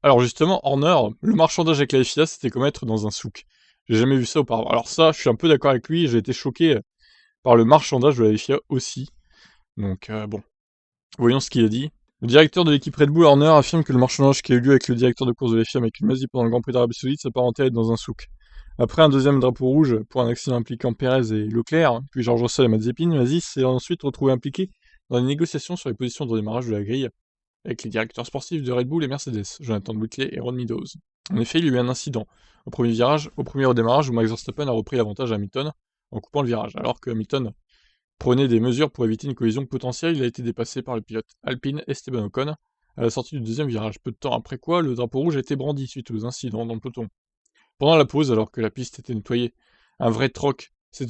Alors justement, Horner, le marchandage avec la FIA, c'était comme être dans un souk. J'ai jamais vu ça auparavant. Alors ça, je suis un peu d'accord avec lui, j'ai été choqué par le marchandage de la FIA aussi. Donc bon, voyons ce qu'il a dit. Le directeur de l'équipe Red Bull, Horner, affirme que le marchandage qui a eu lieu avec le directeur de course de la FIA, Michael Masi, pendant le Grand Prix d'Arabie Saoudite s'apparentait à être dans un souk. Après un deuxième drapeau rouge pour un accident impliquant Perez et Leclerc, puis George Russell et Mazepin, Masi s'est ensuite retrouvé impliqué dans les négociations sur les positions de redémarrage de la grille avec les directeurs sportifs de Red Bull et Mercedes, Jonathan Whitley et Ron Meadows. En effet, il y a eu un incident au premier redémarrage où Max Verstappen a repris l'avantage à Hamilton en coupant le virage, alors que Hamilton prenait des mesures pour éviter une collision potentielle. Il a été dépassé par le pilote Alpine Esteban Ocon à la sortie du deuxième virage. Peu de temps après quoi, le drapeau rouge a été brandi suite aux incidents dans le peloton. Pendant la pause, alors que la piste était nettoyée, un vrai troc s'est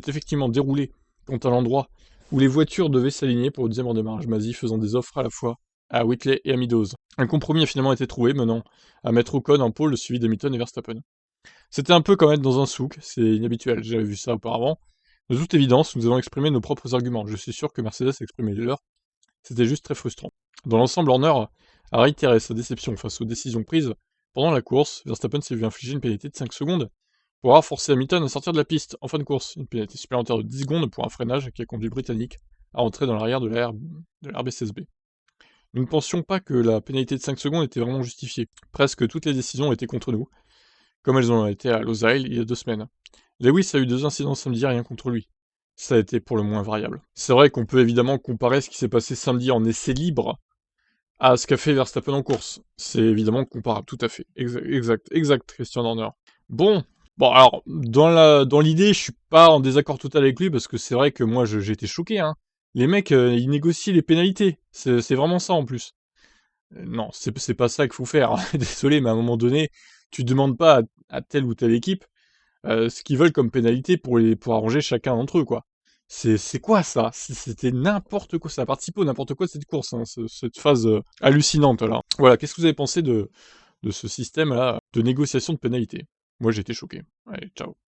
effectivement déroulé quant à l'endroit où les voitures devaient s'aligner pour le deuxième redémarrage, Masi faisant des offres à la fois à Whitley et à Meadows. Un compromis a finalement été trouvé, menant à mettre Ocon en pôle, suivi d'Hamilton et Verstappen. C'était un peu comme être dans un souk, c'est inhabituel, j'avais vu ça auparavant. De toute évidence, nous avons exprimé nos propres arguments. Je suis sûr que Mercedes a exprimé les leurs. C'était juste très frustrant. Dans l'ensemble, Horner a réitéré sa déception face aux décisions prises pendant la course. Verstappen s'est vu infliger une pénalité de 5 secondes pour avoir forcé Hamilton à sortir de la piste en fin de course. Une pénalité supplémentaire de 10 secondes pour un freinage qui a conduit le Britannique à entrer dans l'arrière de la RBCSB. Nous ne pensions pas que la pénalité de 5 secondes était vraiment justifiée. Presque toutes les décisions étaient contre nous, comme elles ont été à Losail il y a 2 semaines. Lewis a eu 2 incidents samedi, rien contre lui. Ça a été pour le moins variable. C'est vrai qu'on peut évidemment comparer ce qui s'est passé samedi en essai libre à ce qu'a fait Verstappen en course. C'est évidemment comparable, tout à fait. Exact, Christian Horner. Bon, alors, dans l'idée, je suis pas en désaccord total avec lui, parce que c'est vrai que moi, j'ai été choqué, hein. Les mecs, ils négocient les pénalités. C'est vraiment ça, en plus. Non, c'est pas ça qu'il faut faire. Désolé, mais à un moment donné, tu demandes pas à telle ou telle équipe ce qu'ils veulent comme pénalité pour arranger chacun d'entre eux, quoi. C'est quoi ça? C'était n'importe quoi, ça a participé au n'importe quoi de cette course, hein, cette phase hallucinante là. Voilà, qu'est-ce que vous avez pensé de ce système-là de négociation de pénalité? Moi j'ai été choqué. Allez, ciao.